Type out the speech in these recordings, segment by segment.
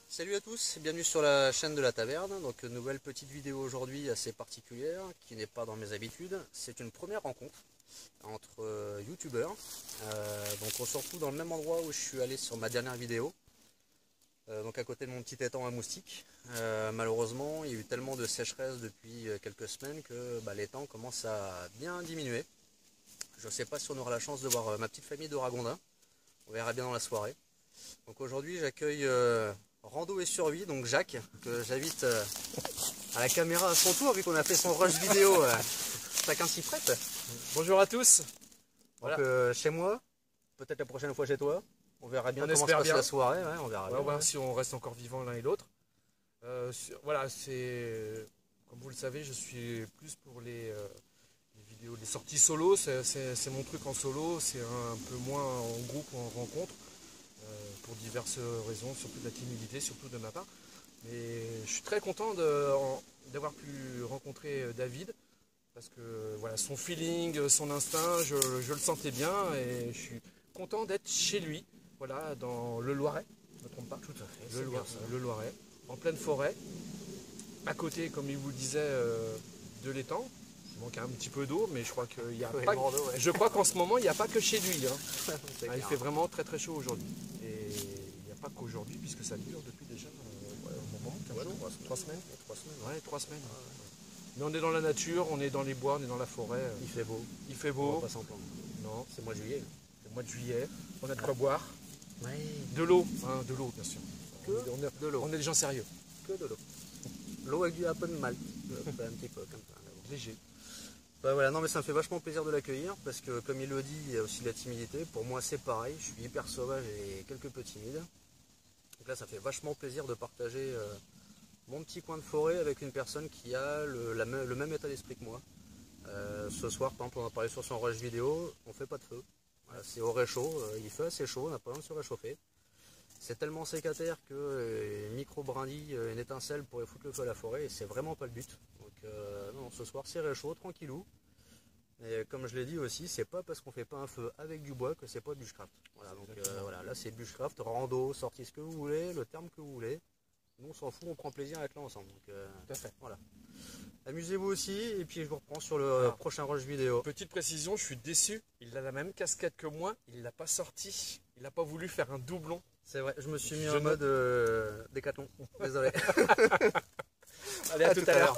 Salut à tous, bienvenue sur la chaîne de la taverne. Donc nouvelle petite vidéo aujourd'hui assez particulière qui n'est pas dans mes habitudes. C'est une première rencontre entre youtubeurs. Donc on se retrouve dans le même endroit où je suis allé sur ma dernière vidéo. Donc à côté de mon petit étang à moustiques. Malheureusement il y a eu tellement de sécheresse depuis quelques semaines que l'étang commence à bien diminuer. Je ne sais pas si on aura la chance de voir ma petite famille de ragondins. On verra bien dans la soirée. Donc aujourd'hui j'accueille Rando et Survie, donc Jacques, que j'invite à la caméra à son tour, vu qu'on a fait son rush vidéo, chacun s'y prête. Bonjour à tous. Voilà. Donc chez moi, peut-être la prochaine fois chez toi, on verra bien comment se passe la soirée, ouais, on verra bien. On va voir si on reste encore vivant l'un et l'autre. Voilà, c'est comme vous le savez, je suis plus pour les vidéos, les sorties solo, c'est mon truc en solo, c'est un peu moins en groupe ou en rencontre. Pour diverses raisons, surtout de la timidité, surtout de ma part. Mais je suis très content d'avoir pu rencontrer David, parce que voilà, son feeling, son instinct, je le sentais bien, et je suis content d'être chez lui, voilà, dans le Loiret, je ne me trompe pas. Tout à fait, le Loiret, en pleine forêt, à côté, comme il vous le disait, de l'étang. Il manque un petit peu d'eau, mais je crois qu'il y a pas. Je crois qu'en ce moment, il n'y a pas que chez lui. Hein. Il fait vraiment très très chaud aujourd'hui. Et il n'y a pas qu'aujourd'hui, puisque ça dure depuis déjà un moment, 3 semaines. 3 semaines. Ouais, 3 semaines. Mais on est dans la nature, on est dans les bois, on est dans la forêt. Il fait beau. Il fait beau. On va pas s'en plaindre. Non. C'est le mois de juillet. C'est le mois de juillet. On a de quoi boire. Ouais. De l'eau, hein, de l'eau bien sûr. De l'eau. On est des gens sérieux. Que de l'eau. L'eau avec un peu de malt. Un petit peu comme ça. Léger. Voilà, non mais ça me fait vachement plaisir de l'accueillir parce que comme il le dit, il y a aussi de la timidité. Pour moi c'est pareil, je suis hyper sauvage et quelque peu timide. Donc là ça fait vachement plaisir de partager mon petit coin de forêt avec une personne qui a le même état d'esprit que moi. Ce soir par exemple on a parlé sur son rush vidéo, on fait pas de feu. Voilà, c'est au réchaud, il fait assez chaud, on n'a pas besoin de se réchauffer. C'est tellement sécataire que micro brindille, une étincelle pourrait foutre le feu à la forêt et c'est vraiment pas le but. Donc non, ce soir c'est réchaud, tranquillou. Et comme je l'ai dit aussi, c'est pas parce qu'on fait pas un feu avec du bois que c'est pas bushcraft. Voilà, donc voilà, là c'est bushcraft, rando, sortie ce que vous voulez, le terme que vous voulez. Nous on s'en fout, on prend plaisir à être là ensemble. Donc tout à fait. Voilà. Amusez-vous aussi et puis je vous reprends sur le prochain rush vidéo. Petite précision, je suis déçu, il a la même casquette que moi, il l'a pas sorti, il n'a pas voulu faire un doublon. C'est vrai, je me suis mis en mode décathlon. Désolé. Allez, à tout à l'heure.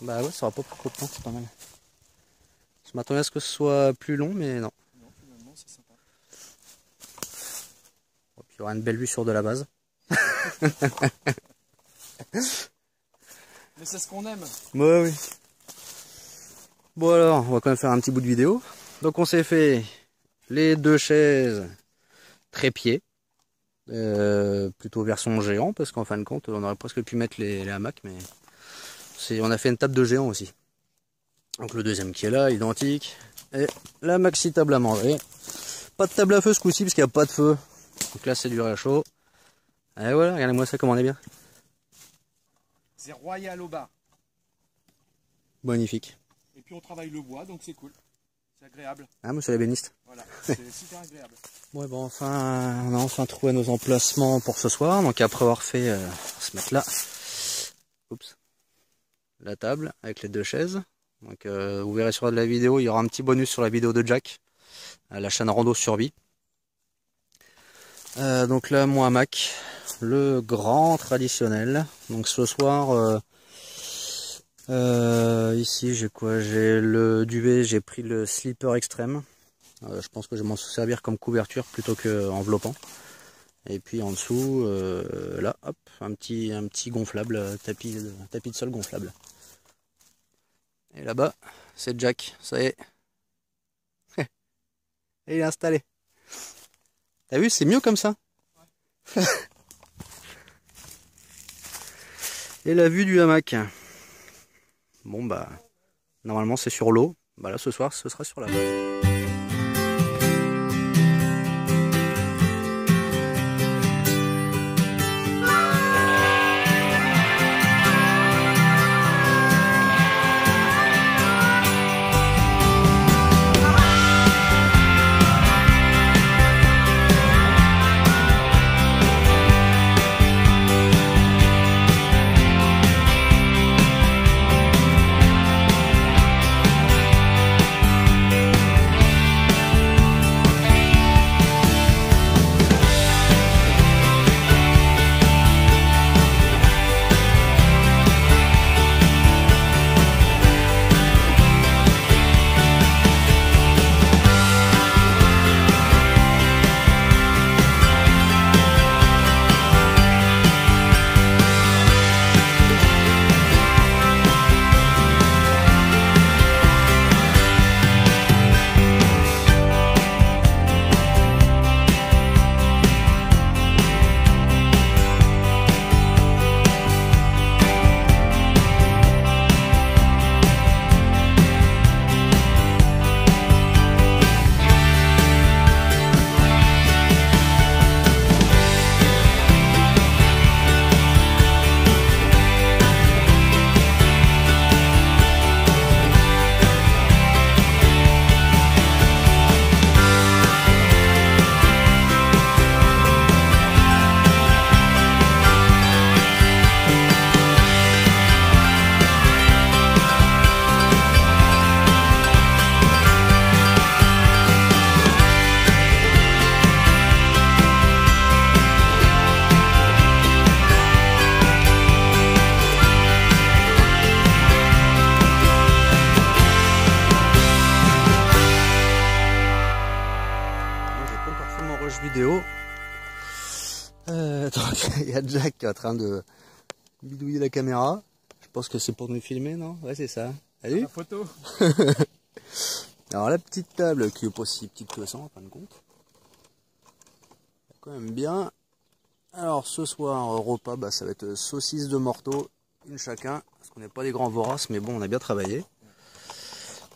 Bah ouais, ça aura pas pris trop de temps, c'est pas mal. Je m'attendais à ce que ce soit plus long, mais non. Non, finalement, c'est sympa. Bon, puis il y aura une belle vue sur de la base. Mais c'est ce qu'on aime. Ouais, oui. Bon alors, on va quand même faire un petit bout de vidéo. Donc on s'est fait les 2 chaises trépieds. Plutôt version géant, parce qu'en fin de compte, on aurait presque pu mettre les hamacs, mais on a fait une table de géant aussi. Donc le deuxième qui est là, identique. Et la maxi table à manger. Pas de table à feu ce coup-ci, parce qu'il n'y a pas de feu. Donc là c'est du réchaud. Et voilà, regardez-moi ça, comment on est bien. C'est royal au bas. Magnifique. Et puis on travaille le bois, donc c'est cool. C'est agréable. Ah, monsieur l'ébéniste. Voilà, c'est super agréable. Ouais, bon, enfin, on a enfin trouvé nos emplacements pour ce soir. Donc après avoir fait se mettre là, oups, la table avec les 2 chaises. Donc vous verrez sur la vidéo, il y aura un petit bonus sur la vidéo de Jack, à la chaîne Rando Survie. Donc là, mon hamac, le grand traditionnel. Donc ce soir, ici j'ai quoi? J'ai le duvet, j'ai pris le slipper extrême. Je pense que je vais m'en servir comme couverture plutôt que enveloppant. Et puis en dessous, là, hop, un petit gonflable, tapis de sol gonflable. Et là-bas, c'est Jack, ça y est. Et il est installé. T'as vu, c'est mieux comme ça. Ouais. Et la vue du hamac. Bon bah, normalement c'est sur l'eau. Bah là ce soir, ce sera sur la base. Vidéo. Donc il y a Jack qui est en train de bidouiller la caméra. Je pense que c'est pour nous filmer, non? Ouais, c'est ça. Salut. La photo. Alors la petite table qui est pas si petite que ça en fin de compte. Quand même bien. Alors ce soir repas, bah, ça va être saucisse de morteau, une chacun, parce qu'on n'est pas des grands voraces, mais bon, on a bien travaillé.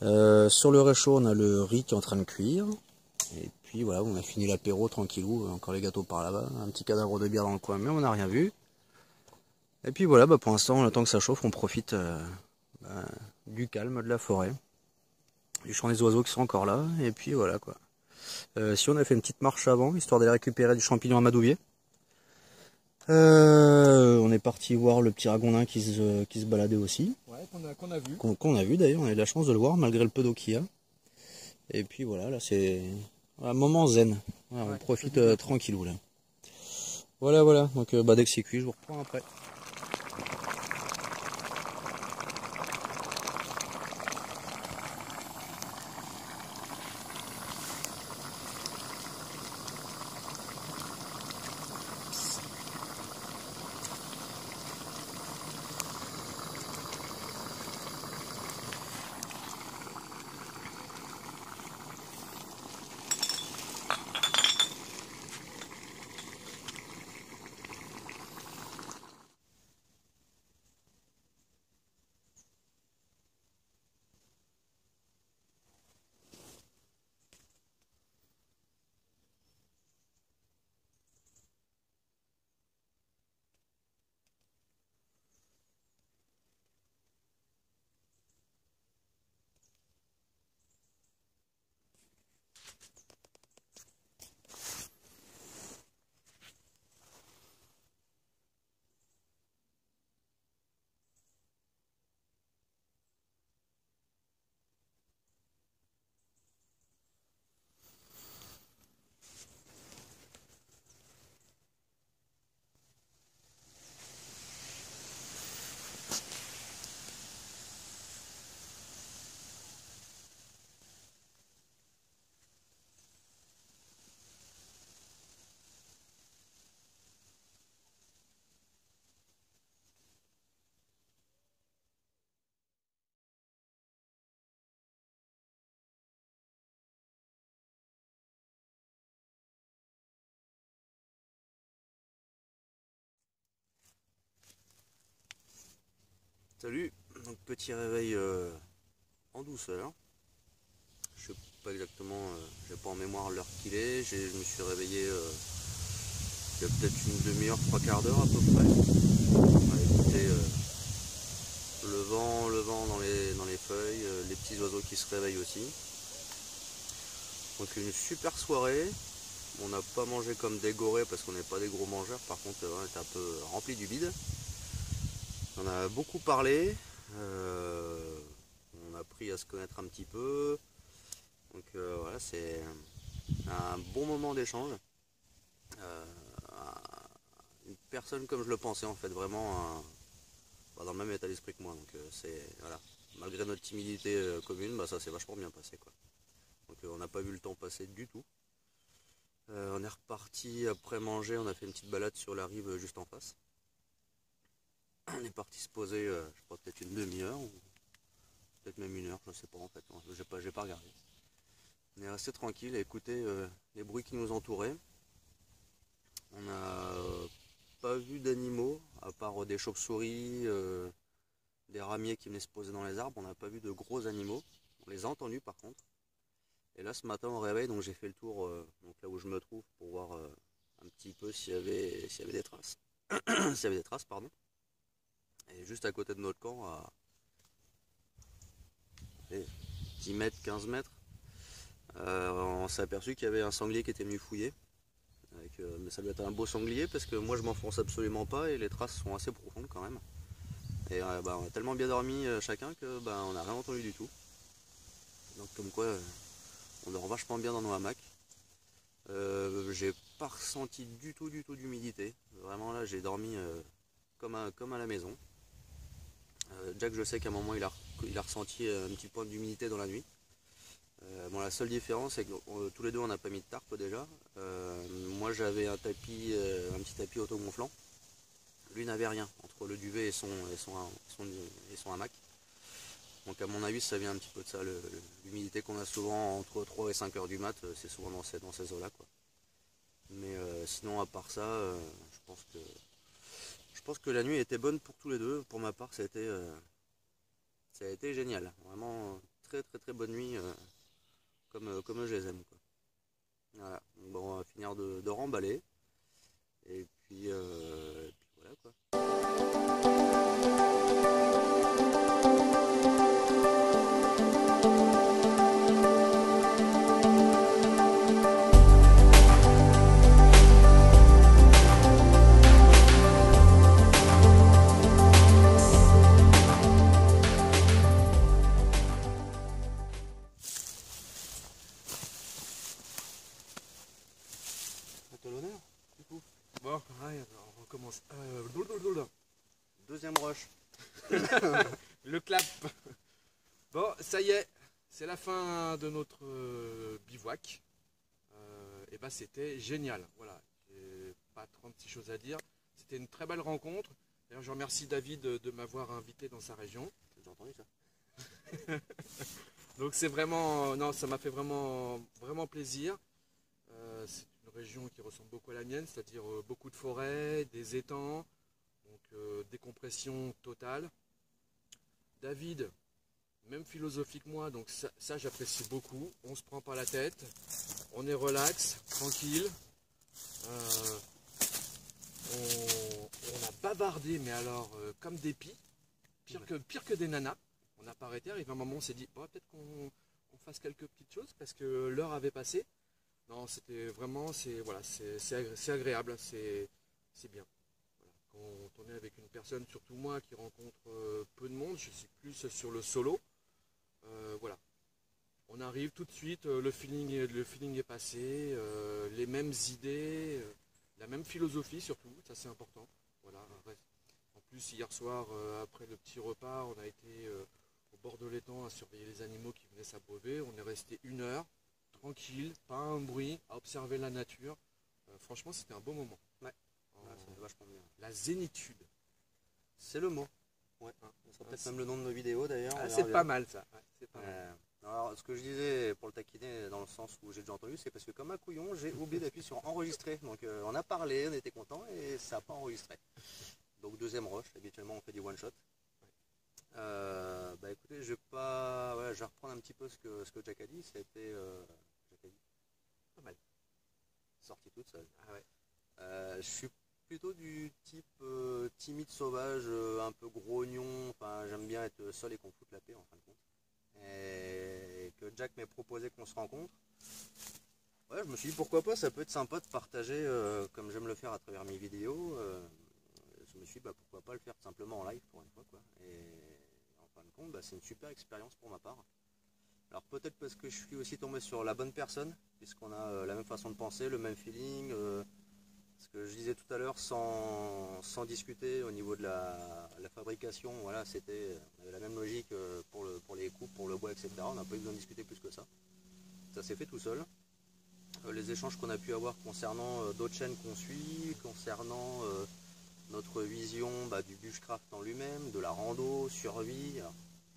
Sur le réchaud, on a le riz qui est en train de cuire. Et puis voilà, on a fini l'apéro tranquillou, encore les gâteaux par là-bas, un petit cadavre de bière dans le coin, mais on n'a rien vu. Et puis voilà, bah pour l'instant, le temps que ça chauffe, on profite du calme de la forêt, du chant des oiseaux qui sont encore là, et puis voilà quoi. Si on a fait une petite marche avant, histoire d'aller récupérer du champignon amadouvier. On est parti voir le petit ragondin qui se baladait aussi. Ouais, qu'on a vu. Qu'on a vu d'ailleurs, on a eu la chance de le voir malgré le peu d'eau qu'il y a. Et puis voilà, là c'est un moment zen. Voilà, on profite tranquillou là. Voilà, donc dès que c'est cuit, je vous reprends après. Salut, donc petit réveil en douceur. Je sais pas exactement, j'ai pas en mémoire l'heure qu'il est. Je me suis réveillé il y a peut-être une demi-heure, trois quarts d'heure à peu près. On a écouté le vent dans les feuilles, les petits oiseaux qui se réveillent aussi. Donc une super soirée. On n'a pas mangé comme des gorées parce qu'on n'est pas des gros mangeurs. Par contre, on était un peu rempli du bide. On a beaucoup parlé. On a appris à se connaître un petit peu. Donc voilà, c'est un bon moment d'échange. Une personne comme je le pensais en fait, vraiment dans le même état d'esprit que moi. Donc c'est voilà, malgré notre timidité commune, bah, ça s'est vachement bien passé quoi. Donc on n'a pas vu le temps passer du tout. On est reparti après manger, on a fait une petite balade sur la rive juste en face. On est parti se poser, je crois peut-être une demi-heure ou peut-être même une heure, je sais pas en fait, j'ai pas regardé. On est resté tranquille à écouter les bruits qui nous entouraient. On n'a pas vu d'animaux, à part des chauves-souris, des ramiers qui venaient se poser dans les arbres. On n'a pas vu de gros animaux. On les a entendus par contre. Et là ce matin au réveil, donc j'ai fait le tour donc là où je me trouve pour voir un petit peu s'il y avait des traces. S'il y avait des traces, pardon. Et juste à côté de notre camp, à 10 mètres, 15 mètres, on s'est aperçu qu'il y avait un sanglier qui était venu fouiller. Mais ça doit être un beau sanglier parce que moi je m'enfonce absolument pas et les traces sont assez profondes quand même. Et bah, on a tellement bien dormi chacun que bah, on n'a rien entendu du tout. Donc comme quoi on dort vachement bien dans nos hamacs. J'ai pas ressenti du tout d'humidité. Vraiment là j'ai dormi comme à la maison. Jack je sais qu'à un moment il a ressenti un petit point d'humidité dans la nuit. Bon, la seule différence c'est que tous les deux on n'a pas mis de tarpe déjà. Moi j'avais un petit tapis autogonflant. Lui n'avait rien entre le duvet et son hamac. Donc à mon avis ça vient un petit peu de ça, l'humidité qu'on a souvent entre 3 et 5 heures du mat, c'est souvent dans ces eaux là quoi. Mais sinon à part ça, je pense que la nuit était bonne pour tous les deux. Pour ma part ça a été génial. Vraiment très bonne nuit comme je les aime quoi. Voilà. Bon, on va finir de remballer. Et puis voilà quoi. L'honneur du coup. Bon, ouais, on recommence. Deuxième rush. Le clap. Bon, ça y est, c'est la fin de notre bivouac. Et bah c'était génial. Voilà, j'ai pas 36 choses à dire. C'était une très belle rencontre. D'ailleurs, je remercie David de m'avoir invité dans sa région. J'ai entendu ça. Donc c'est vraiment, non, ça m'a fait vraiment plaisir. C'est une région qui ressemble beaucoup à la mienne, c'est-à-dire beaucoup de forêts, des étangs, donc décompression totale. David, même philosophie que moi, donc ça j'apprécie beaucoup. On se prend pas la tête, on est relax, tranquille. On a bavardé, mais alors comme des pies, pire que des nanas. On n'a pas arrêté, arrivé un moment, on s'est dit, oh, peut-être qu'on fasse quelques petites choses parce que l'heure avait passé. Non, c'était vraiment, c'est agréable, c'est bien. Voilà. Quand on est avec une personne, surtout moi qui rencontre peu de monde, je suis plus sur le solo. Voilà. On arrive tout de suite, le feeling est passé, les mêmes idées, la même philosophie surtout, ça c'est important. Voilà. En plus, hier soir, après le petit repas, on a été au bord de l'étang à surveiller les animaux qui venaient s'abreuver. On est resté 1 heure. Tranquille, pas un bruit, à observer la nature. Franchement, c'était un beau moment. Ouais, c'est vachement bien. La zénitude. C'est le mot. Ouais. Ça sera peut-être même le nom de nos vidéos d'ailleurs. Ah, c'est pas mal ça. Ouais, c'est pas mal. Alors, ce que je disais pour le taquiner, dans le sens où j'ai déjà entendu, c'est parce que comme un couillon, j'ai oublié d'appuyer sur enregistrer. Donc on a parlé, on était content et ça n'a pas enregistré. Donc deuxième rush, habituellement on fait du one shot. Bah écoutez, je vais pas, voilà, je vais reprendre un petit peu ce que Jack a dit. Ça a été, Jack a dit, pas mal, sorti toute seule. Ah ouais. Je suis plutôt du type timide, sauvage, un peu grognon. Enfin, j'aime bien être seul et qu'on foute la paix en fin de compte. Et que Jack m'ait proposé qu'on se rencontre. Ouais, je me suis dit pourquoi pas, ça peut être sympa de partager comme j'aime le faire à travers mes vidéos. Je me suis dit bah, pourquoi pas le faire tout simplement en live pour une fois quoi. Et en fin de compte, bah, c'est une super expérience pour ma part. Alors peut-être parce que je suis aussi tombé sur la bonne personne, puisqu'on a la même façon de penser, le même feeling. Ce que je disais tout à l'heure, sans discuter au niveau de la fabrication, voilà, on avait la même logique pour les coupes, pour le bois, etc. On n'a pas eu besoin de discuter plus que ça. Ça s'est fait tout seul. Les échanges qu'on a pu avoir concernant d'autres chaînes qu'on suit, concernant notre vision du bushcraft en lui-même, de la rando, survie. Alors,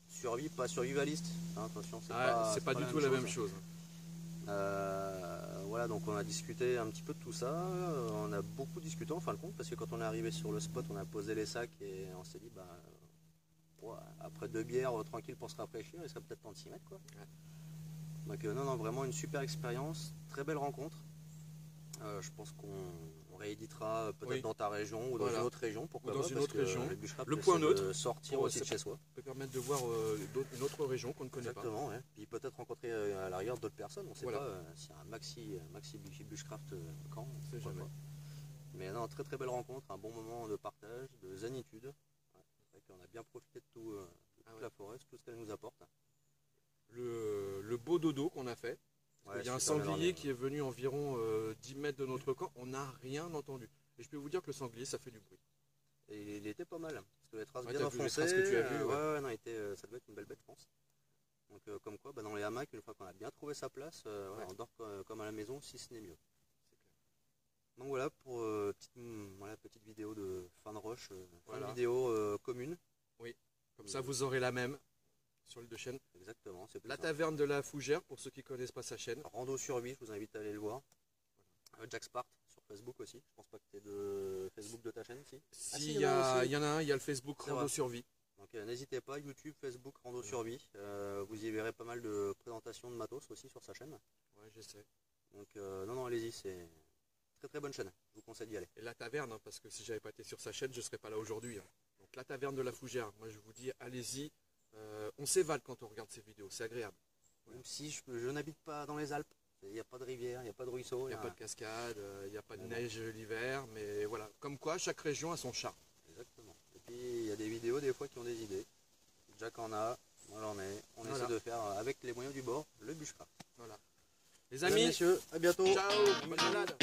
survie, pas survivaliste, hein, attention, c'est pas du tout la même chose. Voilà, donc on a discuté un petit peu de tout ça, on a beaucoup discuté en fin de compte, parce que quand on est arrivé sur le spot, on a posé les sacs et on s'est dit, après 2 bières tranquille pour se rafraîchir, il serait peut-être temps de s'y mettre quoi. Ouais. Donc non, vraiment une super expérience, très belle rencontre. Je pense qu'on rééditera peut-être dans ta région ou dans une autre région, pourquoi pas, dans une autre région. Le point neutre, sortir aussi de chez soi. Ça peut permettre de voir une autre région qu'on ne connaît pas. Exactement, ouais. Puis peut-être rencontrer à l'arrière d'autres personnes, on ne sait pas s'il y a un maxi bushcraft quand, on sait jamais. Pas. Mais non, très très belle rencontre, un bon moment de partage, de zénitude. Ouais, on a bien profité de toute la forêt, tout ce qu'elle nous apporte. Le beau dodo qu'on a fait. Il y a un sanglier qui est venu environ 10 mètres de notre camp, on n'a rien entendu. Et je peux vous dire que le sanglier, ça fait du bruit. Et il était pas mal, parce que les traces bien enfoncées, que tu as vu, non, ça devait être une belle bête, je pense. Donc comme quoi, dans les hamacs, une fois qu'on a bien trouvé sa place, on dort comme à la maison, si ce n'est mieux. Donc voilà pour petite vidéo de fin de rush, vidéo commune. Oui, comme ça vous aurez la même sur les 2 chaînes. Exactement. La taverne de la Fougère, pour ceux qui ne connaissent pas sa chaîne. Rando Survie, je vous invite à aller le voir. Jack Spart sur Facebook aussi. Je pense pas que tu es de Facebook de ta chaîne, si. Il y en a un, il y a le Facebook Rando Survie. Donc n'hésitez pas, YouTube, Facebook, Rando Survie. Vous y verrez pas mal de présentations de matos aussi sur sa chaîne. Ouais, j'essaie. Donc non, allez-y, c'est très très bonne chaîne. Je vous conseille d'y aller. Et la taverne, parce que si j'avais pas été sur sa chaîne, je ne serais pas là aujourd'hui. Donc la taverne de la Fougère, moi je vous dis, allez-y. On s'évade quand on regarde ces vidéos, c'est agréable. Même si je n'habite pas dans les Alpes, il n'y a pas de rivière, il n'y a pas de ruisseau. Il n'y a pas de cascade, il n'y a pas de neige l'hiver, mais voilà, comme quoi chaque région a son charme. Exactement. Et puis il y a des vidéos des fois qui ont des idées. Jack en a, moi j'en ai. On essaie de faire avec les moyens du bord le bushcraft. Voilà. Les amis, messieurs, à bientôt. Ciao, bonne balade.